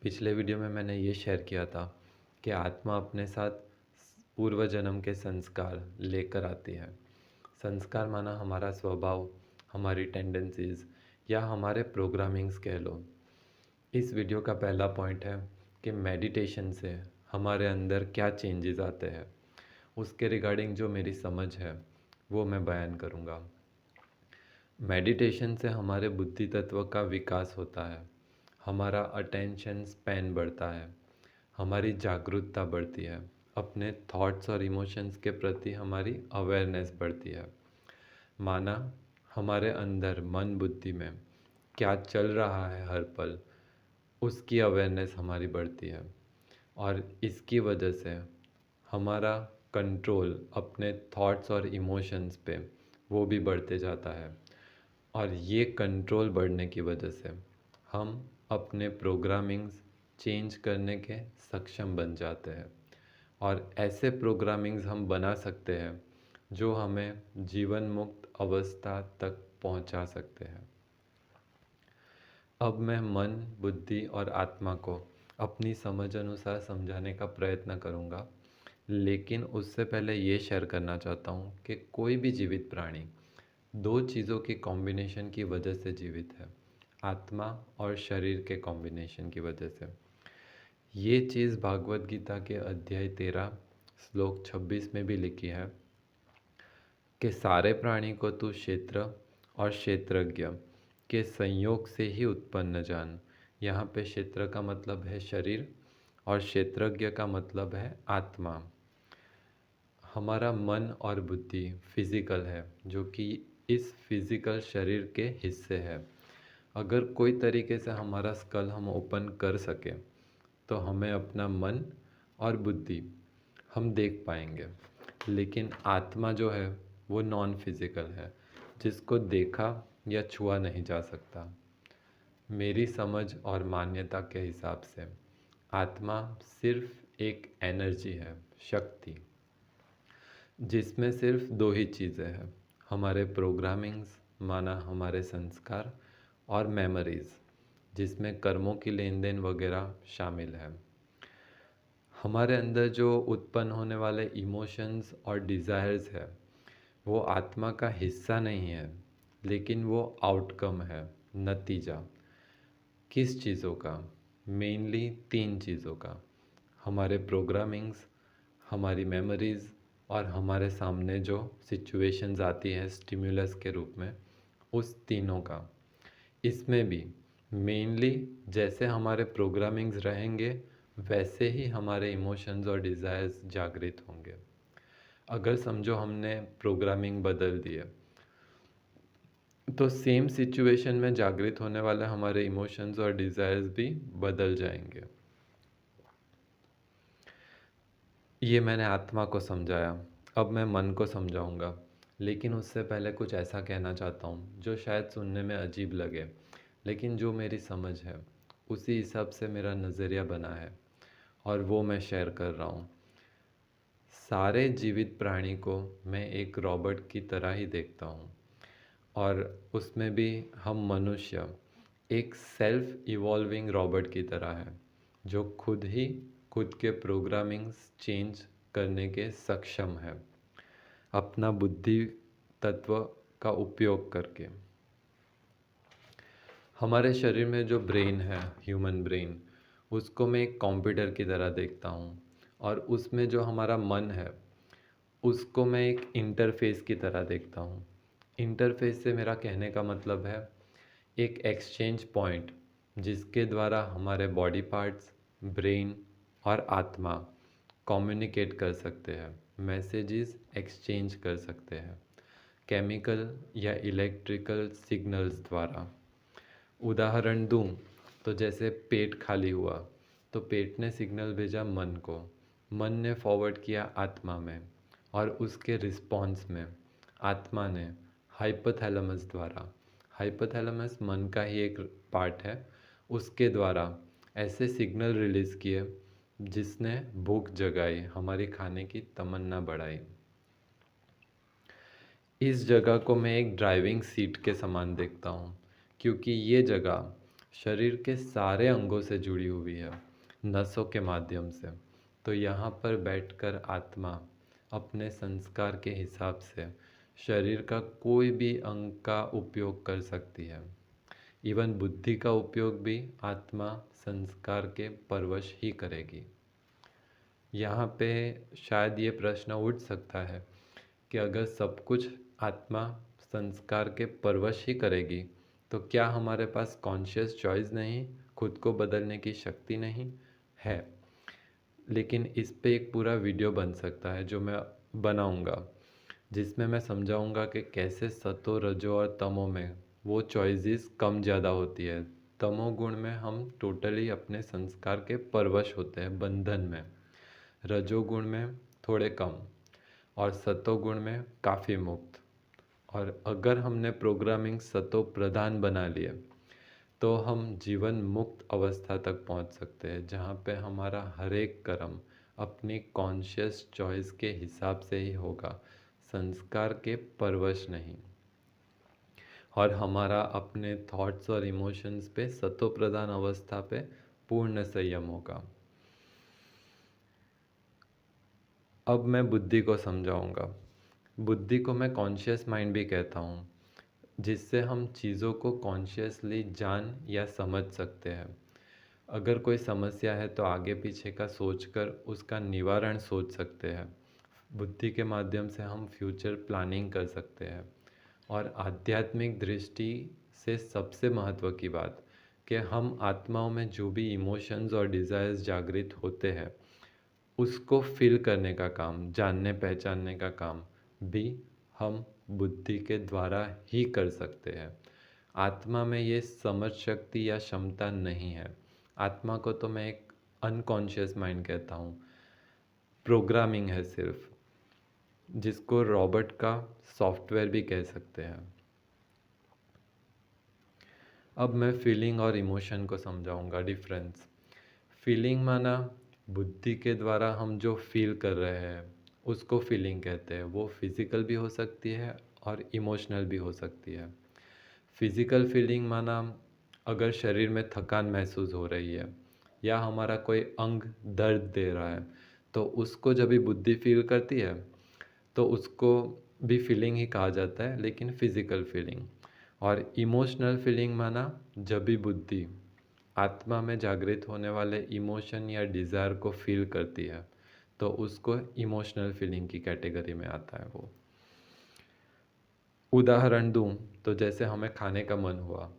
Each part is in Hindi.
पिछले वीडियो में मैंने ये शेयर किया था कि आत्मा अपने साथ पूर्व जन्म के संस्कार लेकर आती है। संस्कार माना हमारा स्वभाव, हमारी टेंडेंसीज़ या हमारे प्रोग्रामिंग्स कह लो। इस वीडियो का पहला पॉइंट है कि मेडिटेशन से हमारे अंदर क्या चेंजेस आते हैं। उसके रिगार्डिंग जो मेरी समझ है वो मैं बयान करूँगा। मेडिटेशन से हमारे बुद्धि तत्व का विकास होता है, हमारा अटेंशन स्पैन बढ़ता है, हमारी जागरूकता बढ़ती है, अपने थॉट्स और इमोशंस के प्रति हमारी अवेयरनेस बढ़ती है। माना हमारे अंदर मन बुद्धि में क्या चल रहा है हर पल, उसकी अवेयरनेस हमारी बढ़ती है और इसकी वजह से हमारा कंट्रोल अपने थॉट्स और इमोशंस पे वो भी बढ़ते जाता है और ये कंट्रोल बढ़ने की वजह से हम अपने प्रोग्रामिंग्स चेंज करने के सक्षम बन जाते हैं और ऐसे प्रोग्रामिंग्स हम बना सकते हैं जो हमें जीवन मुक्त अवस्था तक पहुंचा सकते हैं। अब मैं मन, बुद्धि और आत्मा को अपनी समझ अनुसार समझाने का प्रयत्न करूंगा, लेकिन उससे पहले ये शेयर करना चाहता हूँ कि कोई भी जीवित प्राणी दो चीज़ों की कॉम्बिनेशन की वजह से जीवित है, आत्मा और शरीर के कॉम्बिनेशन की वजह से। ये चीज़ भागवत गीता के अध्याय 13 श्लोक 26 में भी लिखी है कि सारे प्राणी को तू क्षेत्र और क्षेत्रज्ञ के संयोग से ही उत्पन्न जान। यहाँ पे क्षेत्र का मतलब है शरीर और क्षेत्रज्ञ का मतलब है आत्मा। हमारा मन और बुद्धि फिज़िकल है, जो कि इस फिज़िकल शरीर के हिस्से है। अगर कोई तरीके से हमारा स्कल हम ओपन कर सके तो हमें अपना मन और बुद्धि हम देख पाएंगे, लेकिन आत्मा जो है वो नॉन फिज़िकल है, जिसको देखा या छुआ नहीं जा सकता। मेरी समझ और मान्यता के हिसाब से आत्मा सिर्फ एक एनर्जी है, शक्ति, जिसमें सिर्फ दो ही चीज़ें हैं, हमारे प्रोग्रामिंग्स माना हमारे संस्कार और मेमोरीज़, जिसमें कर्मों की लेन देन वगैरह शामिल है। हमारे अंदर जो उत्पन्न होने वाले इमोशंस और डिज़ायर्स है वो आत्मा का हिस्सा नहीं है, लेकिन वो आउटकम है, नतीजा। किस चीज़ों का? मेनली तीन चीज़ों का, हमारे प्रोग्रामिंग्स, हमारी मेमोरीज़ और हमारे सामने जो सिचुएशंस आती है स्टिमुलस के रूप में, उस तीनों का। इसमें भी मेनली जैसे हमारे प्रोग्रामिंग्स रहेंगे वैसे ही हमारे इमोशंस और डिज़ायर्स जागृत होंगे। अगर समझो हमने प्रोग्रामिंग बदल दी है तो सेम सिचुएशन में जागृत होने वाले हमारे इमोशंस और डिज़ायर्स भी बदल जाएंगे। ये मैंने आत्मा को समझाया, अब मैं मन को समझाऊंगा, लेकिन उससे पहले कुछ ऐसा कहना चाहता हूँ जो शायद सुनने में अजीब लगे, लेकिन जो मेरी समझ है उसी हिसाब से मेरा नज़रिया बना है और वो मैं शेयर कर रहा हूँ। सारे जीवित प्राणी को मैं एक रॉबोट की तरह ही देखता हूँ और उसमें भी हम मनुष्य एक सेल्फ इवॉल्विंग रॉबोट की तरह है, जो खुद ही खुद के प्रोग्रामिंग्स चेंज करने के सक्षम है अपना बुद्धि तत्व का उपयोग करके। हमारे शरीर में जो ब्रेन है, ह्यूमन ब्रेन, उसको मैं एक कंप्यूटर की तरह देखता हूँ और उसमें जो हमारा मन है उसको मैं एक इंटरफेस की तरह देखता हूँ। इंटरफेस से मेरा कहने का मतलब है एक एक्सचेंज पॉइंट, जिसके द्वारा हमारे बॉडी पार्ट्स, ब्रेन और आत्मा कम्युनिकेट कर सकते हैं, मैसेजेस एक्सचेंज कर सकते हैं केमिकल या इलेक्ट्रिकल सिग्नल्स द्वारा। उदाहरण दूं तो जैसे पेट खाली हुआ तो पेट ने सिग्नल भेजा मन को, मन ने फॉरवर्ड किया आत्मा में और उसके रिस्पॉन्स में आत्मा ने हाइपोथैलेमस द्वारा, हाइपोथैलेमस मन का ही एक पार्ट है, उसके द्वारा ऐसे सिग्नल रिलीज़ किए जिसने भूख जगाई, हमारी खाने की तमन्ना बढ़ाई। इस जगह को मैं एक ड्राइविंग सीट के समान देखता हूँ, क्योंकि ये जगह शरीर के सारे अंगों से जुड़ी हुई है, नसों के माध्यम से। तो यहाँ पर बैठकर आत्मा अपने संस्कार के हिसाब से शरीर का कोई भी अंग का उपयोग कर सकती है। इवन बुद्धि का उपयोग भी आत्मा संस्कार के परवश ही करेगी। यहाँ पे शायद ये प्रश्न उठ सकता है कि अगर सब कुछ आत्मा संस्कार के परवश ही करेगी तो क्या हमारे पास कॉन्शियस चॉइस नहीं, खुद को बदलने की शक्ति नहीं है? लेकिन इस पे एक पूरा वीडियो बन सकता है जो मैं बनाऊंगा, जिसमें मैं समझाऊंगा कि कैसे सतो रजो और तमो में वो चॉइसेस कम ज़्यादा होती है। तमोगुण में हम टोटली अपने संस्कार के परवश होते हैं, बंधन में। रजोगुण में थोड़े कम और सतोगुण में काफ़ी मुक्त। और अगर हमने प्रोग्रामिंग सतो प्रधान बना लिए तो हम जीवन मुक्त अवस्था तक पहुंच सकते हैं, जहां पे हमारा हर एक कर्म अपनी कॉन्शियस चॉइस के हिसाब से ही होगा, संस्कार के परवश नहीं। और हमारा अपने थॉट्स और इमोशंस पे सतो प्रधान अवस्था पे पूर्ण संयम होगा। अब मैं बुद्धि को समझाऊंगा। बुद्धि को मैं कॉन्शियस माइंड भी कहता हूँ, जिससे हम चीज़ों को कॉन्शियसली जान या समझ सकते हैं। अगर कोई समस्या है तो आगे पीछे का सोचकर उसका निवारण सोच सकते हैं। बुद्धि के माध्यम से हम फ्यूचर प्लानिंग कर सकते हैं। और आध्यात्मिक दृष्टि से सबसे महत्व की बात कि हम आत्माओं में जो भी इमोशंस और डिज़ायर्स जागृत होते हैं उसको फील करने का काम, जानने पहचानने का काम भी हम बुद्धि के द्वारा ही कर सकते हैं। आत्मा में ये समझ शक्ति या क्षमता नहीं है। आत्मा को तो मैं एक अनकॉन्शियस माइंड कहता हूँ, प्रोग्रामिंग है सिर्फ, जिसको रॉबर्ट का सॉफ्टवेयर भी कह सकते हैं। अब मैं फीलिंग और इमोशन को समझाऊंगा डिफरेंस। फीलिंग माना बुद्धि के द्वारा हम जो फील कर रहे हैं उसको फीलिंग कहते हैं। वो फिज़िकल भी हो सकती है और इमोशनल भी हो सकती है। फिज़िकल फीलिंग माना अगर शरीर में थकान महसूस हो रही है या हमारा कोई अंग दर्द दे रहा है तो उसको जब भी बुद्धि फील करती है तो उसको भी फीलिंग ही कहा जाता है, लेकिन फिज़िकल फीलिंग। और इमोशनल फीलिंग माना जब भी बुद्धि आत्मा में जागृत होने वाले इमोशन या डिज़ायर को फील करती है तो उसको इमोशनल फीलिंग की कैटेगरी में आता है वो। उदाहरण दूं तो जैसे हमें खाने का मन हुआ,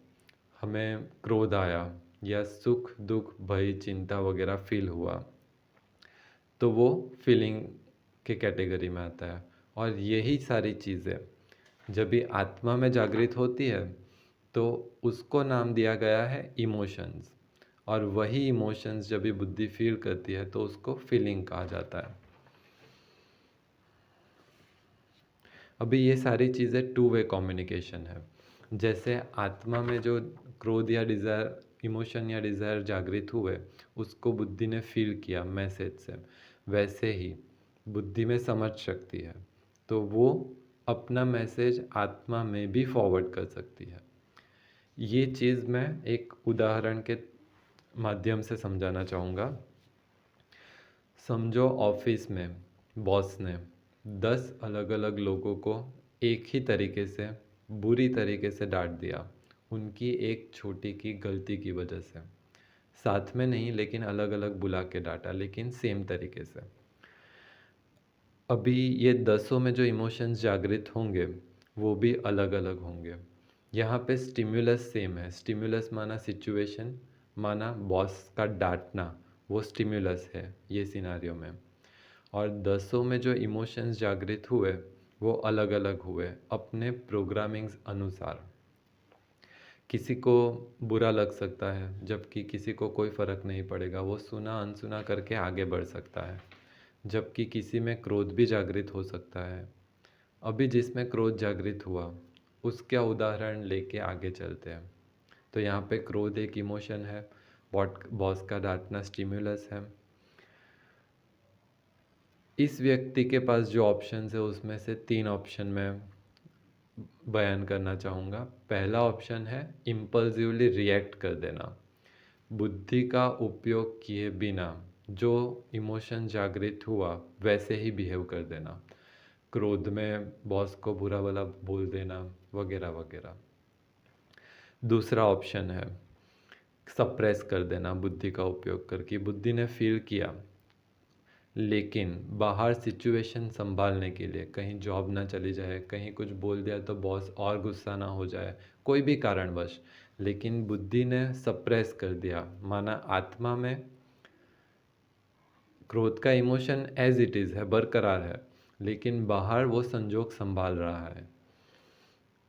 हमें क्रोध आया या सुख दुख भय चिंता वगैरह फील हुआ तो वो फीलिंग के कैटेगरी में आता है। और यही सारी चीज़ें जब भी आत्मा में जागृत होती है तो उसको नाम दिया गया है इमोशंस। और वही इमोशंस जब भी बुद्धि फील करती है तो उसको फीलिंग कहा जाता है। अभी ये सारी चीज़ें टू वे कम्युनिकेशन है। जैसे आत्मा में जो क्रोध या डिज़ायर, इमोशन या डिज़ायर जागृत हुए उसको बुद्धि ने फील किया मैसेज से, वैसे ही बुद्धि में समझ शक्ति है तो वो अपना मैसेज आत्मा में भी फॉरवर्ड कर सकती है। ये चीज़ मैं एक उदाहरण के माध्यम से समझाना चाहूँगा। समझो ऑफिस में बॉस ने 10 अलग अलग लोगों को एक ही तरीके से बुरी तरीके से डांट दिया, उनकी एक छोटी की गलती की वजह से। साथ में नहीं लेकिन अलग अलग बुला के डांटा, लेकिन सेम तरीके से। अभी ये 10 में जो इमोशंस जागृत होंगे वो भी अलग अलग होंगे। यहाँ पे स्टिम्युलस सेम है। स्टिम्युलस माना सिचुएशन, माना बॉस का डांटना, वो स्टिम्युलस है ये सिनारियो में। और 10 में जो इमोशंस जागृत हुए वो अलग अलग हुए अपने प्रोग्रामिंग्स अनुसार। किसी को बुरा लग सकता है जबकि किसी को कोई फ़र्क नहीं पड़ेगा, वो सुना अनसुना करके आगे बढ़ सकता है। जबकि किसी में क्रोध भी जागृत हो सकता है। अभी जिसमें क्रोध जागृत हुआ उसका उदाहरण लेके आगे चलते हैं। तो यहाँ पे क्रोध एक इमोशन है, बॉस का डांटना स्टिम्युलस है। इस व्यक्ति के पास जो ऑप्शंस है उसमें से 3 ऑप्शन में बयान करना चाहूँगा। पहला ऑप्शन है इम्पल्सिवली रिएक्ट कर देना, बुद्धि का उपयोग किए बिना जो इमोशन जागृत हुआ वैसे ही बिहेव कर देना, क्रोध में बॉस को बुरा भला बोल देना वगैरह वगैरह। दूसरा ऑप्शन है सप्रेस कर देना, बुद्धि का उपयोग करके बुद्धि ने फील किया लेकिन बाहर सिचुएशन संभालने के लिए, कहीं जॉब ना चली जाए, कहीं कुछ बोल दिया तो बॉस और गुस्सा ना हो जाए, कोई भी कारणवश, लेकिन बुद्धि ने सप्रेस कर दिया, माना आत्मा में क्रोध का इमोशन एज इट इज़ है, बरकरार है, लेकिन बाहर वो संजोग संभाल रहा है।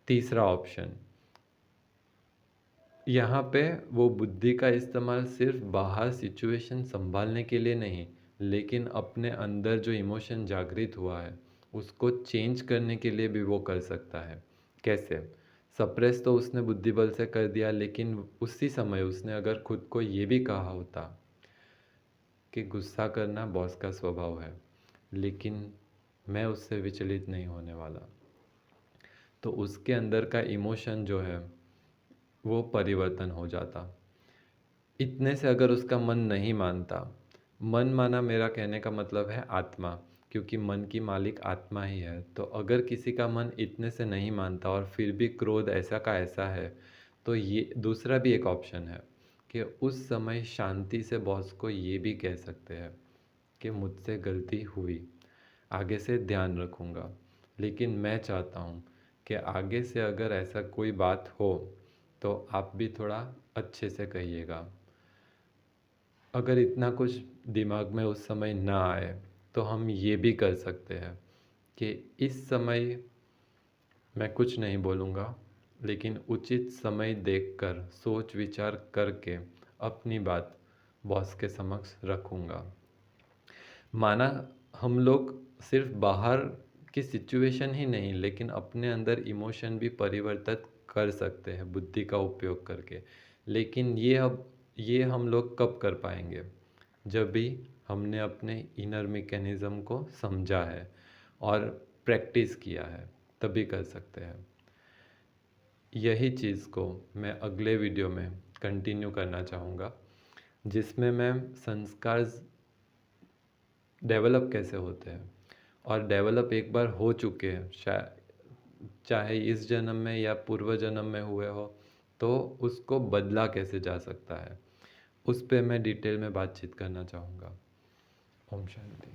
तीसरा ऑप्शन, यहाँ पे वो बुद्धि का इस्तेमाल सिर्फ बाहर सिचुएशन संभालने के लिए नहीं, लेकिन अपने अंदर जो इमोशन जागृत हुआ है उसको चेंज करने के लिए भी वो कर सकता है। कैसे? सप्रेस तो उसने बुद्धि बल से कर दिया, लेकिन उसी समय उसने अगर खुद को ये भी कहा होता कि गुस्सा करना बॉस का स्वभाव है, लेकिन मैं उससे विचलित नहीं होने वाला, तो उसके अंदर का इमोशन जो है वो परिवर्तन हो जाता। इतने से अगर उसका मन नहीं मानता, मन माना मेरा कहने का मतलब है आत्मा, क्योंकि मन की मालिक आत्मा ही है, तो अगर किसी का मन इतने से नहीं मानता और फिर भी क्रोध ऐसा का ऐसा है, तो ये दूसरा भी एक ऑप्शन है कि उस समय शांति से बॉस को ये भी कह सकते हैं कि मुझसे गलती हुई, आगे से ध्यान रखूँगा, लेकिन मैं चाहता हूँ कि आगे से अगर ऐसा कोई बात हो तो आप भी थोड़ा अच्छे से कहिएगा। अगर इतना कुछ दिमाग में उस समय ना आए तो हम ये भी कर सकते हैं कि इस समय मैं कुछ नहीं बोलूँगा, लेकिन उचित समय देखकर सोच विचार करके अपनी बात बॉस के समक्ष रखूँगा। माना हम लोग सिर्फ बाहर की सिचुएशन ही नहीं, लेकिन अपने अंदर इमोशन भी परिवर्तित कर सकते हैं बुद्धि का उपयोग करके, लेकिन ये हम लोग कब कर पाएंगे? जब भी हमने अपने इनर मैकेनिज़्म को समझा है और प्रैक्टिस किया है, तभी कर सकते हैं। यही चीज़ को मैं अगले वीडियो में कंटिन्यू करना चाहूँगा, जिसमें मैं संस्कार डेवलप कैसे होते हैं, और डेवलप एक बार हो चुके हैं शायद, चाहे इस जन्म में या पूर्व जन्म में हुए हो, तो उसको बदला कैसे जा सकता है, उस पे मैं डिटेल में बातचीत करना चाहूँगा। ओम शांति।